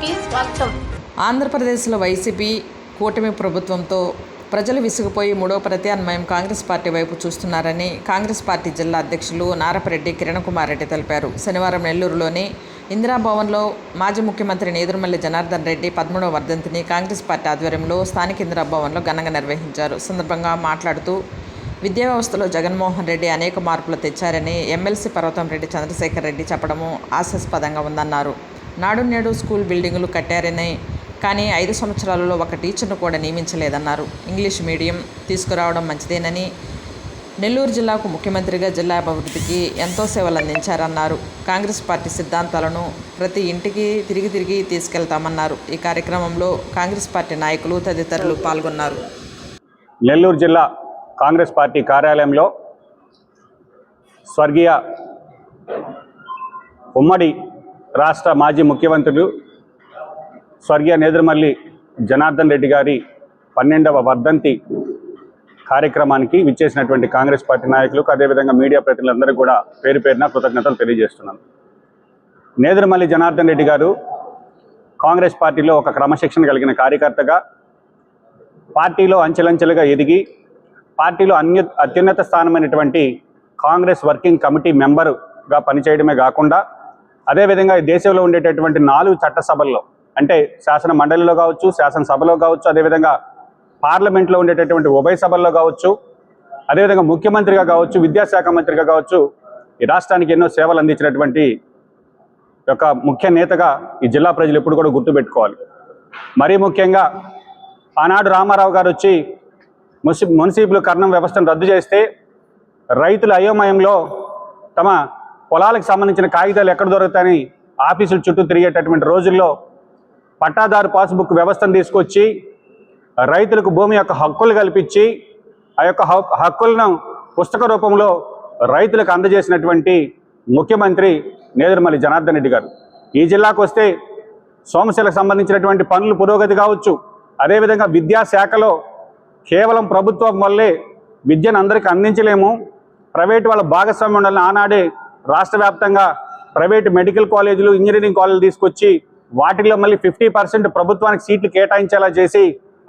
న్యూస్కి స్వాగతం. ఆంధ్రప్రదేశ్లో వైసీపీ కూటమి ప్రభుత్వంతో ప్రజలు విసిగిపోయి మూడో ప్రత్యామ్నాయం కాంగ్రెస్ పార్టీ వైపు చూస్తున్నారని కాంగ్రెస్ పార్టీ జిల్లా అధ్యక్షులు నారపరెడ్డి కిరణ్ కుమార్ రెడ్డి తెలిపారు. శనివారం నెల్లూరులోని ఇందిరాభవన్లో మాజీ ముఖ్యమంత్రి నేదురుమల్లి జనార్దన్ రెడ్డి 13వ వర్ధంతిని కాంగ్రెస్ పార్టీ ఆధ్వర్యంలో స్థానిక ఇందిరాభవన్లో ఘనంగా నిర్వహించారు. సందర్భంగా మాట్లాడుతూ విద్యా వ్యవస్థలో జగన్మోహన్ రెడ్డి అనేక మార్పులు తెచ్చారని ఎమ్మెల్సీ పర్వతం రెడ్డి చంద్రశేఖర్ రెడ్డి చెప్పడము హాస్యాస్పదంగా ఉందన్నారు. నాడు నేడు స్కూల్ బిల్డింగులు కట్టారని కానీ 5 సంవత్సరాలలో ఒక టీచర్ను కూడా నియమించలేదన్నారు. ఇంగ్లీష్ మీడియం తీసుకురావడం మంచిదేనని, నెల్లూరు జిల్లాకు ముఖ్యమంత్రిగా జిల్లా అభివృద్ధికి ఎంతో సేవలు అందించారన్నారు. కాంగ్రెస్ పార్టీ సిద్ధాంతాలను ప్రతి ఇంటికి తిరిగి తీసుకెళ్తామన్నారు. ఈ కార్యక్రమంలో కాంగ్రెస్ పార్టీ నాయకులు తదితరులు పాల్గొన్నారు. నెల్లూరు జిల్లా కాంగ్రెస్ పార్టీ కార్యాలయంలో స్వర్గీయ ఉమ్మడి రాష్ట్ర మాజీ ముఖ్యమంత్రులు స్వర్గీయ నేదురుమల్లి జనార్దన్ రెడ్డి గారి 12వ వర్ధంతి కార్యక్రమానికి విచ్చేసినటువంటి కాంగ్రెస్ పార్టీ నాయకులకు, అదేవిధంగా మీడియా ప్రతినిధులందరూ కూడా పేరు పేరున కృతజ్ఞతలు తెలియజేస్తున్నాను. నేదురుమల్లి జనార్దన్ రెడ్డి గారు కాంగ్రెస్ పార్టీలో ఒక క్రమశిక్షణ కలిగిన కార్యకర్తగా, పార్టీలో అంచెలంచెలుగా ఎదిగి పార్టీలో అత్యున్నత స్థానమైనటువంటి కాంగ్రెస్ వర్కింగ్ కమిటీ మెంబరుగా పనిచేయడమే కాకుండా, అదేవిధంగా ఈ దేశంలో ఉండేటటువంటి 4 చట్టసభల్లో, అంటే శాసన మండలిలో కావచ్చు, శాసనసభలో కావచ్చు, అదేవిధంగా పార్లమెంట్లో ఉండేటటువంటి ఉభయ సభల్లో కావచ్చు, అదేవిధంగా ముఖ్యమంత్రిగా కావచ్చు, విద్యాశాఖ మంత్రిగా కావచ్చు, ఈ రాష్ట్రానికి ఎన్నో సేవలు అందించినటువంటి ఒక ముఖ్య నేతగా ఈ జిల్లా ప్రజలు ఎప్పుడు కూడా గుర్తుపెట్టుకోవాలి. మరీ ముఖ్యంగా ఆనాడు రామారావు గారు వచ్చి మున్సిపల్ కర్ణం వ్యవస్థను రద్దు చేస్తే రైతుల అయోమయంలో తమ పొలాలకు సంబంధించిన కాగితాలు ఎక్కడ దొరుకుతాయని ఆఫీసుల చుట్టూ తిరిగేటటువంటి రోజుల్లో పట్టాదారు పాస్బుక్ వ్యవస్థను తీసుకొచ్చి రైతులకు భూమి యొక్క హక్కులు కల్పించి ఆ యొక్క హక్కులను పుస్తక రూపంలో రైతులకు అందజేసినటువంటి ముఖ్యమంత్రి నేదురుమల్లి జనార్దన్ రెడ్డి గారు. ఈ జిల్లాకు వస్తే సోమశిలకు సంబంధించినటువంటి పనులు పురోగతి కావచ్చు, అదేవిధంగా విద్యాశాఖలో కేవలం ప్రభుత్వం వల్లే విద్యను అందరికీ అందించలేము, ప్రైవేటు వాళ్ళ భాగస్వామ్యం ఉండాలని ఆనాడే రాష్ట్ర వ్యాప్తంగా ప్రైవేటు మెడికల్ కాలేజీలు, ఇంజనీరింగ్ కాలేజీలు తీసుకొచ్చి వాటిల్లో మళ్ళీ 50% ప్రభుత్వానికి సీట్లు కేటాయించేలా చేసి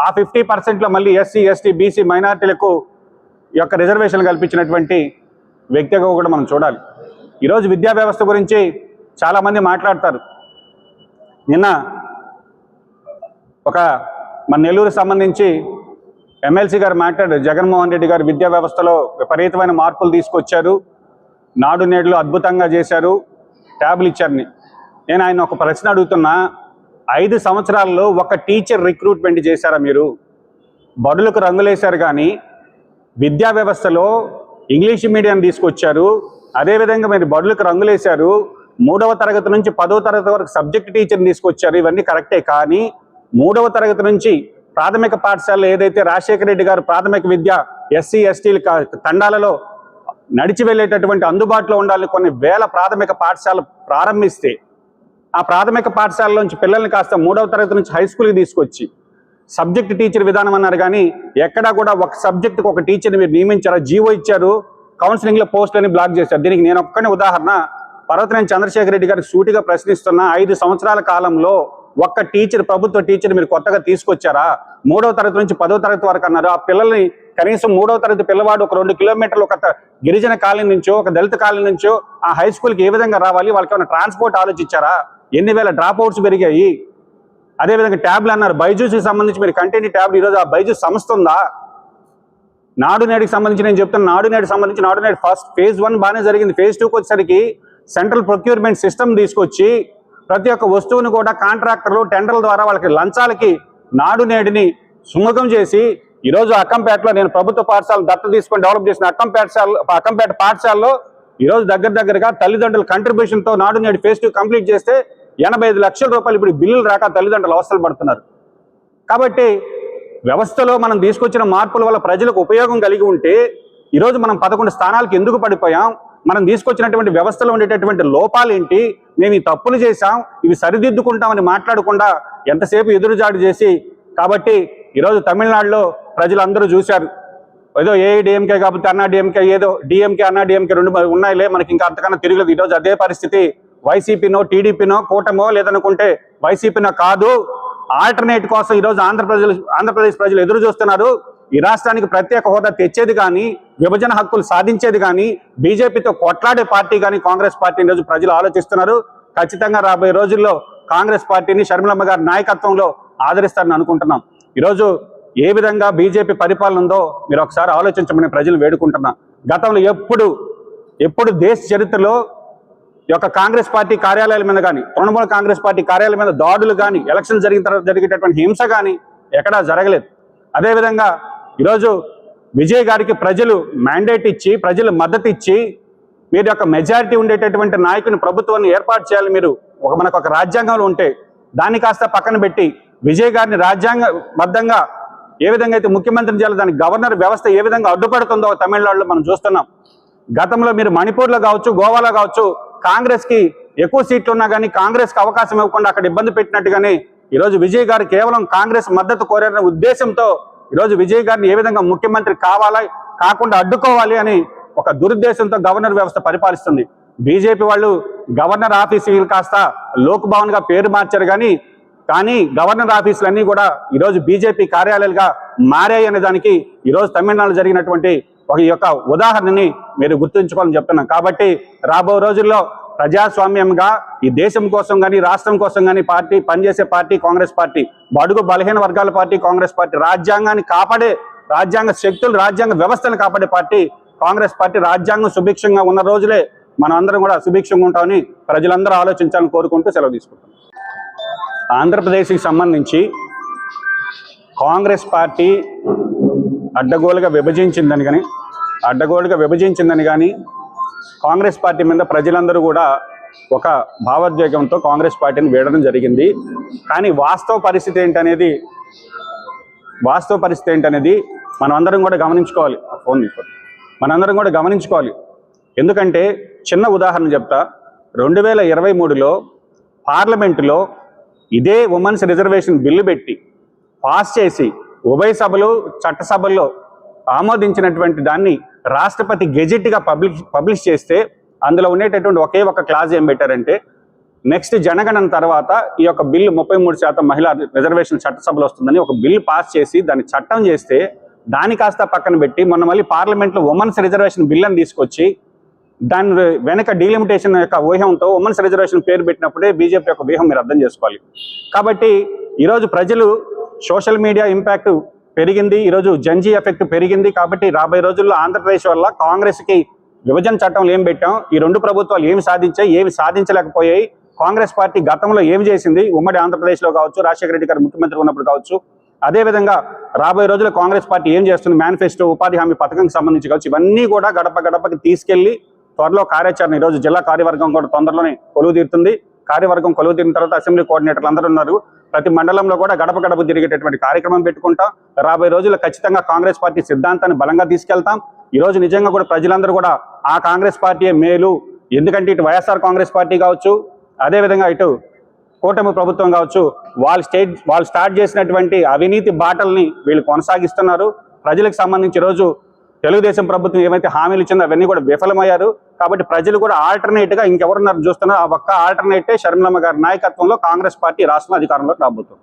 ఆ 50%లో మళ్ళీ ఎస్సీ, ఎస్టీ, బీసీ మైనార్టీలకు ఈ యొక్క రిజర్వేషన్లు కల్పించినటువంటి వ్యక్తిగా కూడా మనం చూడాలి. ఈరోజు విద్యా వ్యవస్థ గురించి చాలామంది మాట్లాడతారు. నిన్న మన నెల్లూరు సంబంధించి ఎమ్మెల్సీ గారు మాట్లాడారు. జగన్మోహన్ రెడ్డి గారు విద్యా వ్యవస్థలో విపరీతమైన మార్పులు తీసుకొచ్చారు, నాడు నేడులో అద్భుతంగా చేశారు, ట్యాబ్లు ఇచ్చారని. నేను ఆయన ఒక ప్రశ్న అడుగుతున్నా, 5 సంవత్సరాల్లో ఒక టీచర్ రిక్రూట్మెంట్ చేశారా మీరు? బడులకు రంగులేశారు కానీ విద్యా వ్యవస్థలో ఇంగ్లీష్ మీడియం తీసుకొచ్చారు, అదేవిధంగా మీరు బడులకు రంగులేశారు, 3వ తరగతి నుంచి 10వ తరగతి వరకు సబ్జెక్ట్ టీచర్ని తీసుకొచ్చారు. ఇవన్నీ కరెక్టే, కానీ 3వ తరగతి నుంచి ప్రాథమిక పాఠశాలలో ఏదైతే రాజశేఖర రెడ్డి గారు ప్రాథమిక విద్య ఎస్సీ, ఎస్టీల తండాలలో నడిచి వెళ్ళేటటువంటి అందుబాటులో ఉండాలని కొన్ని వేల ప్రాథమిక పాఠశాలలు ప్రారంభిస్తే, ఆ ప్రాథమిక పాఠశాల నుంచి పిల్లల్ని కాస్త 3వ తరగతి నుంచి హై స్కూల్కి తీసుకొచ్చి సబ్జెక్ట్ టీచర్ విధానం అన్నారు, కానీ ఎక్కడా కూడా ఒక సబ్జెక్టుకు ఒక టీచర్ని మీరు నియమించారా? జీవో ఇచ్చారు, కౌన్సిలింగ్లో పోస్టులని బ్లాక్ చేశారు. దీనికి నేను ఒక్కనే ఉదాహరణ, పర్వతనేని చంద్రశేఖర్ రెడ్డి గారికి సూటిగా ప్రశ్నిస్తున్నా, 5 సంవత్సరాల కాలంలో ఒక్క టీచర్, ప్రభుత్వ టీచర్ మీరు కొత్తగా తీసుకొచ్చారా? 3వ తరగతి నుంచి 10వ తరగతి వరకు అన్నారు. ఆ పిల్లల్ని కనీసం 3వ తరగతి పిల్లవాడు ఒక 2 కిలోమీటర్లు ఒక గిరిజన కాలనీ నుంచో, ఒక దళిత కాలనీ నుంచో ఆ హై స్కూల్కి ఏ విధంగా రావాలి? వాళ్ళకి ఏమైనా ట్రాన్స్పోర్ట్ ఆలోచించారా? ఎన్ని వేల డ్రాప్ అవుట్స్ పెరిగాయి? అదేవిధంగా ట్యాబ్లు అన్నారు, బైజూస్కి సంబంధించి మీరు కంటెంట్ ట్యాబ్లు, ఈరోజు ఆ బైజూస్ సంస్థ ఉందా? నాడు నేడుకి సంబంధించి నేను చెప్తాను, నాడు నేడు ఫేజ్ 1 బాగానే జరిగింది. ఫేజ్ 2కి వచ్చేసరికి సెంట్రల్ ప్రొక్యూర్మెంట్ సిస్టమ్ తీసుకొచ్చి ప్రతి ఒక్క వస్తువును కూడా కాంట్రాక్టర్లు టెండర్ల ద్వారా వాళ్ళకి లంచాలకి నాడు నేడుని సుముఖం చేసి, ఈరోజు అక్కంపేటలో నేను ప్రభుత్వ పాఠశాల దత్తత తీసుకొని డెవలప్ చేసిన అక్కంపేట పాఠశాలలో ఈరోజు దగ్గరగా తల్లిదండ్రుల కంట్రిబ్యూషన్తో నాడు నేడు ఫేజ్ 2 కంప్లీట్ చేస్తే 85 లక్షల రూపాయలు ఇప్పుడు బిల్లులు రాక తల్లిదండ్రులు అవస్థలు పడుతున్నారు. కాబట్టి వ్యవస్థలో మనం తీసుకొచ్చిన మార్పుల వల్ల ప్రజలకు ఉపయోగం కలిగి ఉంటే ఈరోజు మనం 11 స్థానాలకు ఎందుకు పడిపోయాం? మనం తీసుకొచ్చినటువంటి వ్యవస్థలో ఉండేటటువంటి లోపాలు ఏంటి? మేము ఈ తప్పులు చేశాం, ఇవి సరిదిద్దుకుంటామని మాట్లాడకుండా ఎంతసేపు ఎదురుజాడు చేసి, కాబట్టి ఈరోజు తమిళనాడులో ప్రజలందరూ చూశారు, ఏదో ఏఐడిఎంకే కాకపోతే అన్నా డిఎంకే, ఏదో డిఎంకే అన్నా డిఎంకే 2 ఉన్నాయిలే, మనకి ఇంకా అంతకన్నా తిరగలేదు. ఈరోజు అదే పరిస్థితి వైసీపీనో టీడీపీనో కూటమో లేదనుకుంటే వైసీపీనో కాదు, ఆల్టర్నేట్ కోసం ఈరోజు ఆంధ్రప్రదేశ్ ప్రజలు ఎదురు చూస్తున్నారు. ఈ రాష్ట్రానికి ప్రత్యేక హోదా తెచ్చేది కానీ, విభజన హక్కులు సాధించేది కానీ, బీజేపీతో కొట్లాడే పార్టీ కానీ కాంగ్రెస్ పార్టీ ఈరోజు ప్రజలు ఆలోచిస్తున్నారు. ఖచ్చితంగా రాబోయే రోజుల్లో కాంగ్రెస్ పార్టీని షర్మిలమ్మ గారి నాయకత్వంలో ఆదరిస్తారని అనుకుంటున్నాం. ఈరోజు ఏ విధంగా బీజేపీ పరిపాలన ఉందో మీరు ఒకసారి ఆలోచించమని ప్రజలు వేడుకుంటున్నాం. గతంలో ఎప్పుడు దేశ చరిత్రలో ఈ యొక్క కాంగ్రెస్ పార్టీ కార్యాలయాల మీద కానీ, తృణమూల కాంగ్రెస్ పార్టీ కార్యాలయాల మీద దాడులు కానీ, ఎలక్షన్ జరిగిన తర్వాత జరిగేటటువంటి హింస కానీ ఎక్కడా జరగలేదు. అదేవిధంగా ఈరోజు విజయ్ గారికి ప్రజలు మ్యాండేట్ ఇచ్చి, ప్రజలు మద్దతు ఇచ్చి, మీరు యొక్క మెజారిటీ ఉండేటటువంటి నాయకుని ప్రభుత్వాన్ని ఏర్పాటు చేయాలి. మీరు మనకు ఒక రాజ్యాంగంలో ఉంటే దాన్ని కాస్త పక్కన పెట్టి విజయ్ గారిని రాజ్యాంగబద్ధంగా ఏ విధంగా అయితే ముఖ్యమంత్రిని చేయాలి, దానికి గవర్నర్ వ్యవస్థ ఏ విధంగా అడ్డుపడుతుందో తమిళనాడులో మనం చూస్తున్నాం. గతంలో మీరు మణిపూర్లో కావచ్చు, గోవాలో కావచ్చు, కాంగ్రెస్కి ఎక్కువ సీట్లు ఉన్నా కానీ కాంగ్రెస్కి అవకాశం ఇవ్వకుండా అక్కడ ఇబ్బంది పెట్టినట్టుగానే ఈరోజు విజయ్ గారు కేవలం కాంగ్రెస్ మద్దతు కోరన్న ఉద్దేశంతో ఈరోజు విజయ్ గారిని ఏ విధంగా ముఖ్యమంత్రి కాకుండా అడ్డుకోవాలి అని ఒక దురుద్దేశంతో గవర్నర్ వ్యవస్థ పరిపాలిస్తుంది. బీజేపీ వాళ్ళు గవర్నర్ ఆఫీసులు కాస్త లోక్ భవన్ గా పేరు మార్చారు కానీ గవర్నర్ ఆఫీసులన్నీ కూడా ఈరోజు బీజేపీ కార్యాలయాలుగా మారాయి అనే దానికి ఈరోజు తమిళనాడులో జరిగినటువంటి ఈ యొక్క ఉదాహరణని మీరు గుర్తుంచుకోవాలని చెప్తున్నాం. కాబట్టి రాబో రోజుల్లో ప్రజాస్వామ్యంగా ఈ దేశం కోసం కానీ, రాష్ట్రం కోసం కానీ పనిచేసే పార్టీ కాంగ్రెస్ పార్టీ, బడుగు బలహీన వర్గాల పార్టీ కాంగ్రెస్ పార్టీ, రాజ్యాంగాన్ని కాపాడే, రాజ్యాంగ శక్తులు, రాజ్యాంగ వ్యవస్థను కాపాడే పార్టీ కాంగ్రెస్ పార్టీ. రాజ్యాంగం సుభిక్షంగా ఉన్న రోజులే మనం అందరం కూడా సుభిక్షంగా ఉంటామని ప్రజలందరూ ఆలోచించాలని కోరుకుంటూ సెలవు తీసుకుంటాం. ఆంధ్రప్రదేశ్కి సంబంధించి కాంగ్రెస్ పార్టీ అడ్డగోలుగా విభజించిందని కానీ కాంగ్రెస్ పార్టీ మీద ప్రజలందరూ కూడా ఒక భావోద్వేగంతో కాంగ్రెస్ పార్టీని వీడడం జరిగింది. కానీ వాస్తవ పరిస్థితి ఏంటనేది మనం అందరం కూడా గమనించుకోవాలి. మనందరం కూడా గమనించుకోవాలి. ఎందుకంటే చిన్న ఉదాహరణ చెప్తా. 2023లో పార్లమెంటులో ఇదే ఉమెన్స్ రిజర్వేషన్ బిల్లు పెట్టి పాస్ చేసి ఉభయ సభలు, చట్టసభల్లో ఆమోదించినటువంటి దాన్ని రాష్ట్రపతి గెజెట్గా పబ్లిష్ చేస్తే అందులో ఉండేటటువంటి ఒకే ఒక క్లాజ్ ఏం పెట్టారంటే, నెక్స్ట్ జనగణన తర్వాత ఈ యొక్క బిల్లు 33% మహిళా రిజర్వేషన్ చట్టసభలో వస్తుందని ఒక బిల్లు పాస్ చేసి దాన్ని చట్టం చేస్తే దాన్ని కాస్త పక్కన పెట్టి మొన్న మళ్ళీ పార్లమెంట్లో ఉమెన్స్ రిజర్వేషన్ బిల్ అని తీసుకొచ్చి దాని వెనక డీలిమిటేషన్ యొక్క వ్యూహంతో ఉమెన్స్ రిజర్వేషన్ పేరు పెట్టినప్పుడే బీజేపీ యొక్క వ్యూహం మీరు అర్థం చేసుకోవాలి. కాబట్టి ఈరోజు ప్రజలు సోషల్ మీడియా ఇంపాక్ట్ పెరిగింది, ఈరోజు జంజీ ఎఫెక్ట్ పెరిగింది. కాబట్టి రాబోయే రోజుల్లో ఆంధ్రప్రదేశ్ వల్ల కాంగ్రెస్కి విభజన చట్టంలో ఏం పెట్టాం, ఈ రెండు ప్రభుత్వాలు ఏమి సాధించాయి, ఏమి సాధించలేకపోయాయి, కాంగ్రెస్ పార్టీ గతంలో ఏమి చేసింది ఉమ్మడి ఆంధ్రప్రదేశ్లో కావచ్చు, రాజశేఖర రెడ్డి గారు ముఖ్యమంత్రి ఉన్నప్పుడు కావచ్చు, అదేవిధంగా రాబోయే రోజుల్లో కాంగ్రెస్ పార్టీ ఏం చేస్తుంది, మేనిఫెస్టో, ఉపాధి హామీ పథకంకి సంబంధించి కావచ్చు, ఇవన్నీ కూడా గడప గడపకి తీసుకెళ్లి త్వరలో కార్యాచరణ ఈరోజు జిల్లా కార్యవర్గం కూడా తొందరలోనే కొలువు తీరుతుంది. కార్యవర్గం కొలువు తీరిన తర్వాత అసెంబ్లీ కోఆర్డినేటర్లు అందరూ ఉన్నారు. ప్రతి మండలంలో కూడా గడప గడప తిరిగేటటువంటి కార్యక్రమం పెట్టుకుంటాం. రాబోయే రోజుల్లో ఖచ్చితంగా కాంగ్రెస్ పార్టీ సిద్ధాంతాన్ని బలంగా తీసుకెళ్తాం. ఈరోజు నిజంగా కూడా ప్రజలందరూ కూడా ఆ కాంగ్రెస్ పార్టీయే మేలు. ఎందుకంటే ఇటు వైఎస్ఆర్ కాంగ్రెస్ పార్టీ కావచ్చు, అదేవిధంగా ఇటు కూటమి ప్రభుత్వం కావచ్చు, వాళ్ళు స్టార్ట్ చేసినటువంటి అవినీతి బాటల్ని వీళ్ళు కొనసాగిస్తున్నారు. ప్రజలకు సంబంధించి ఈరోజు తెలుగుదేశం ప్రభుత్వం ఏమైతే హామీలు ఇచ్చిందో అవన్నీ కూడా విఫలమయ్యారు. కాబట్టి ప్రజలు కూడా ఆల్టర్నేట్గా ఇంకెవరున్నారు చూస్తున్నారు, ఆ ఒక్క ఆల్టర్నేటే షర్మిలమ్మ గారి నాయకత్వంలో కాంగ్రెస్ పార్టీ రాష్ట్రంలో అధికారంలోకి రాబోతుంది.